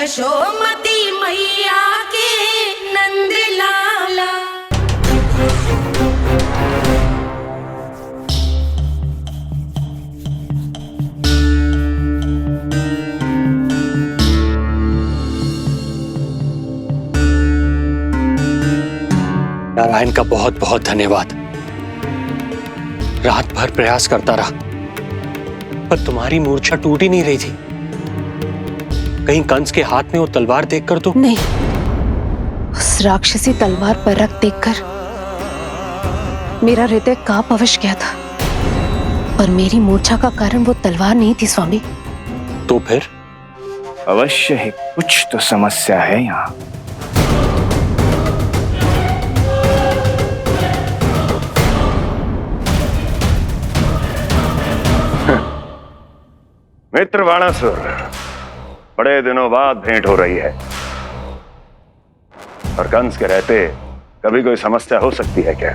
यशोमती मैया के नंद लाला। नारायण का बहुत बहुत धन्यवाद। रात भर प्रयास करता रहा पर तुम्हारी मूर्छा टूट ही नहीं रही थी। कहीं कंस के हाथ में वो तलवार देखकर तो नहीं, उस राक्षसी तलवार पर रख देखकर मेरा हृदय कांप अवश्य गया था, पर मेरी मूर्छा का कारण वो तलवार नहीं थी स्वामी। तो फिर? अवश्य ही कुछ तो समस्या है यहाँ। मित्र बाणासुर, बड़े दिनों बाद भेंट हो रही है और कंस के रहते कभी कोई समस्या हो सकती है क्या?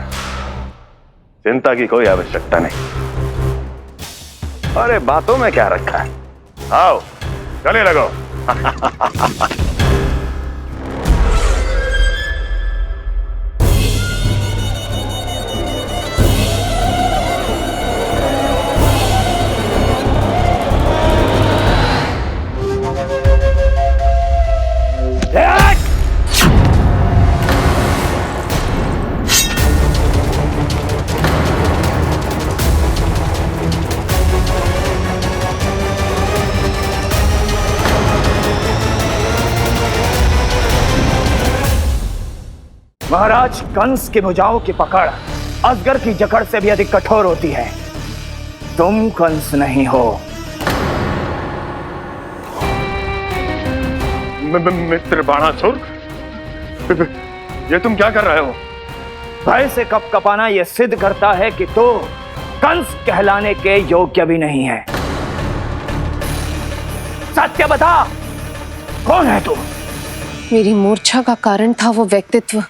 चिंता की कोई आवश्यकता नहीं। अरे बातों में क्या रखा है, आओ गले लगो। महाराज, कंस की भुजाओं की पकड़ अजगर की जकड़ से भी अधिक कठोर होती है। तुम कंस नहीं हो। मित्र बाणासुर, ये तुम क्या कर रहे हो? भय से कपकपाना यह सिद्ध करता है कि तो कंस कहलाने के योग्य भी नहीं है। सत्य बता, कौन है तू? मेरी मूर्छा का कारण था वो व्यक्तित्व,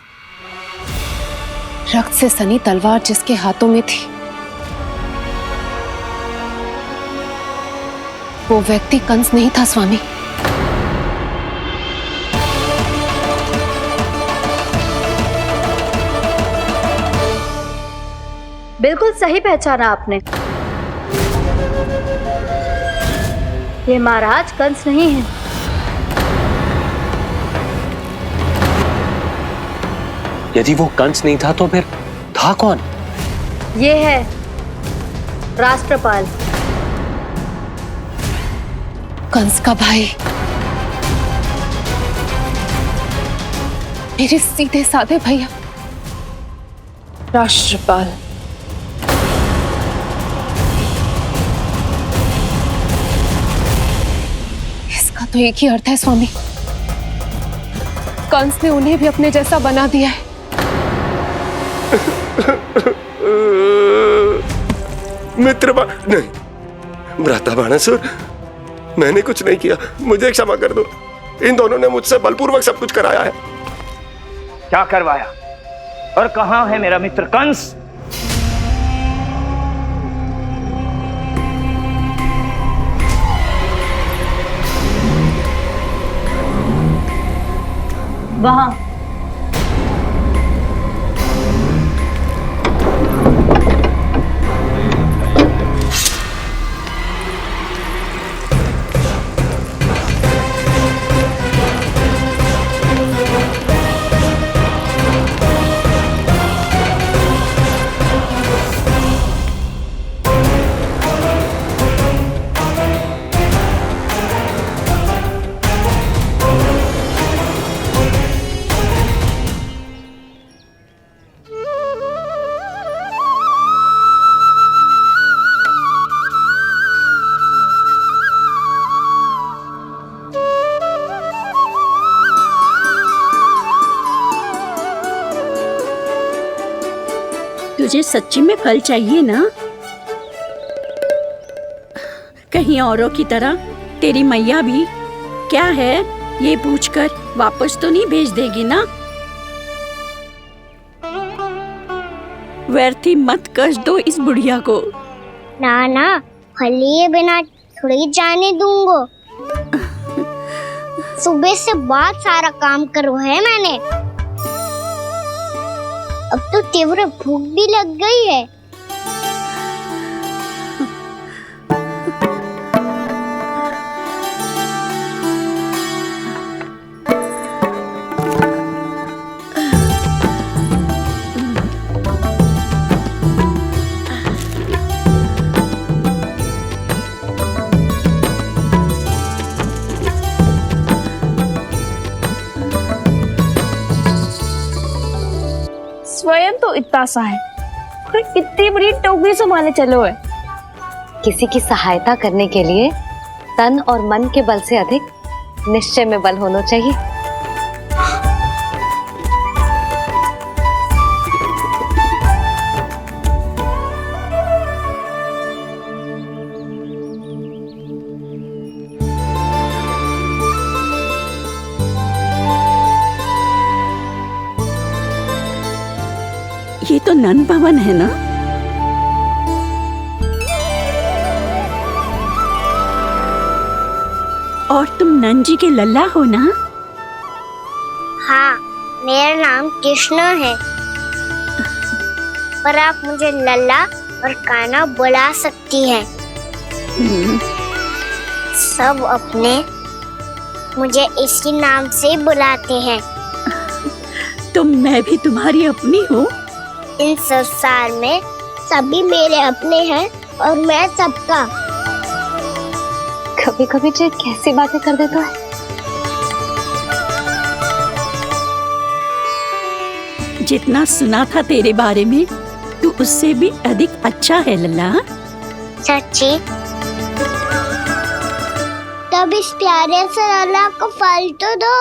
रक्त से सनी तलवार जिसके हाथों में थी। वो व्यक्ति कंस नहीं था स्वामी। बिल्कुल सही पहचाना आपने। ये महाराज कंस नहीं है। यदि वो कंस नहीं था तो फिर था कौन? ये है राष्ट्रपाल, कंस का भाई, मेरे सीधे साधे भैया राष्ट्रपाल। इसका तो एक ही अर्थ है स्वामी, कंस ने उन्हें भी अपने जैसा बना दिया है। नहीं, भ्राता बाणासुर, मैंने कुछ नहीं किया, मुझे क्षमा कर दो। इन दोनों ने मुझसे बलपूर्वक सब कुछ कराया है। क्या करवाया और कहां है मेरा मित्र कंस? वहां। तुझे सच्ची में फल चाहिए ना? कहीं औरों की तरह तेरी मैया भी क्या है ये पूछकर वापस तो नहीं भेज देगी ना? व्यर्थ ही मत कष्ट दो इस बुढ़िया को। ना ना, फल लिए बिना थोड़ी जाने दूंगो। सुबह से बहुत सारा काम करो है मैंने। अब तो तीव्र भूख भी लग गई है। स्वयं तो इतना सा है, फिर इतनी बड़ी टोकरी संभाले चलो है। किसी की सहायता करने के लिए तन और मन के बल से अधिक निश्चय में बल होना चाहिए। ये तो नन भवन है ना? और तुम नन जी के लल्ला हो ना? हाँ, मेरा नाम कृष्ण है, पर आप मुझे लल्ला और कान्हा बुला सकती हैं। सब अपने मुझे इसी नाम से बुलाते हैं। तो मैं भी तुम्हारी अपनी हूँ। इन संसार में सभी मेरे अपने हैं और मैं सबका। कभी कभी जो कैसी बातें कर देता है। जितना सुना था तेरे बारे में, तू उससे भी अधिक अच्छा है लल्ला। सच्ची? तब इस प्यारे से लल्ला को फल तो दो।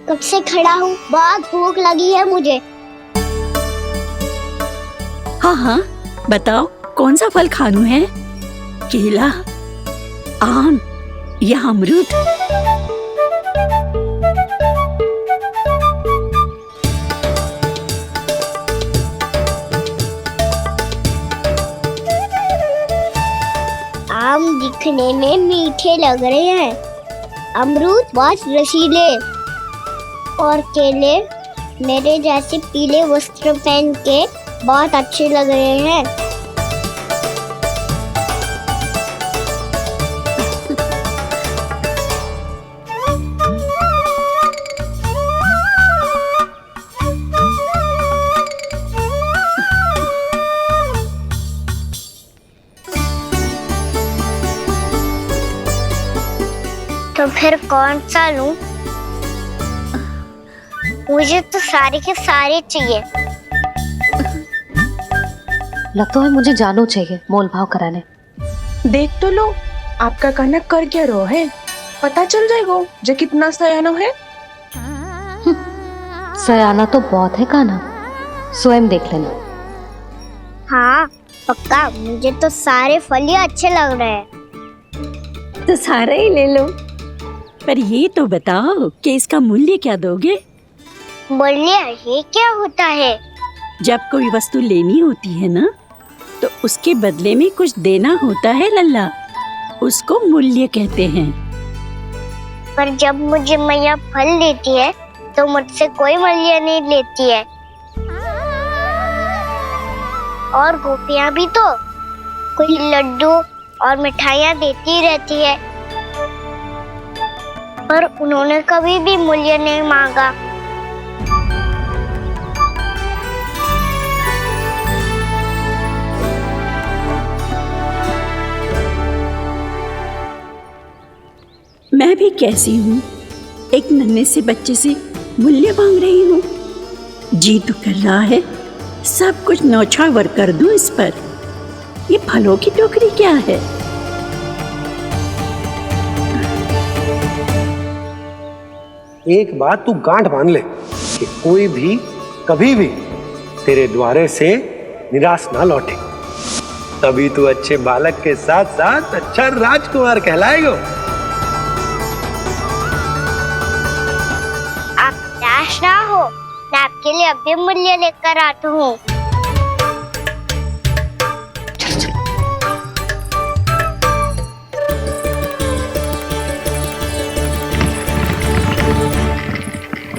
कब से खड़ा हूँ, बहुत भूख लगी है मुझे। हाँ हाँ, बताओ कौन सा फल खानू है? केला, आम या अमरूद? आम दिखने में मीठे लग रहे हैं, अमरूद बहुत रसीले और केले मेरे जैसे पीले वस्त्र पहन के बहुत अच्छे लग रहे हैं। तो फिर कौन सा लूं? मुझे तो सारे के सारे चाहिए। लगता है मुझे जानू चाहिए मोल भाव कराने। देख तो लो, आपका कान्हा कर क्या रहो है, पता चल जाएगा जो कितना सयानो है। सयाना तो बहुत है कान्हा, स्वयं देख लेना। हाँ पक्का, मुझे तो सारे फल ही अच्छे लग रहे हैं। तो सारा ही ले लो। पर ये तो बताओ कि इसका मूल्य क्या दोगे? मूल्य ये क्या होता है? जब कोई वस्तु लेनी होती है ना, तो उसके बदले में कुछ देना होता है लल्ला, उसको मूल्य कहते हैं। पर जब मुझे मैया फल देती है तो मुझसे कोई मूल्य नहीं लेती है। और गोपियां भी तो कोई लड्डू और मिठाइयाँ देती रहती है, पर उन्होंने कभी भी मूल्य नहीं मांगा। मैं भी कैसी हूँ, एक नन्हे से बच्चे से मूल्य मांग रही हूँ। जी तो कर रहा है सब कुछ न्यौछावर कर दूं इस पर। ये फलों की टोकरी क्या है? एक बात तू गांठ बांध ले कि कोई भी कभी भी तेरे द्वारे से निराश ना लौटे, तभी तू अच्छे बालक के साथ साथ अच्छा राजकुमार कहलाएगा। आप निराश ना हो, मैं आपके लिए अभी मूल्य लेकर आता हूँ।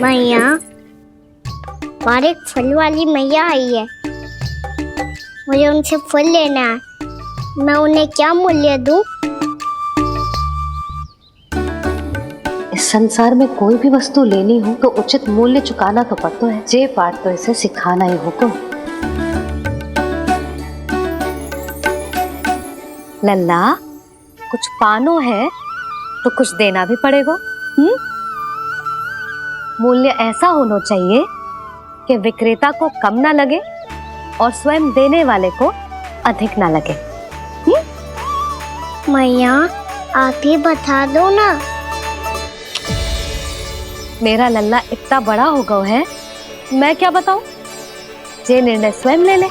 मैया, बाहर एक फल वाली मैया आई है, मुझे उनसे फल लेना है। मैं उन्हें क्या मूल्य दूं? इस संसार में कोई भी वस्तु लेनी हो तो उचित मूल्य चुकाना तो पड़ता है। जे पाठ तो इसे सिखाना ही होगा। लल्ला, कुछ पानो है तो कुछ देना भी पड़ेगा। मूल्य ऐसा होना चाहिए कि विक्रेता को कम ना लगे और स्वयं देने वाले को अधिक ना लगे। मैया, आप ही बता दो ना। मेरा लल्ला इतना बड़ा हो गया है, मैं क्या बताऊं? जे निर्णय स्वयं ले ले।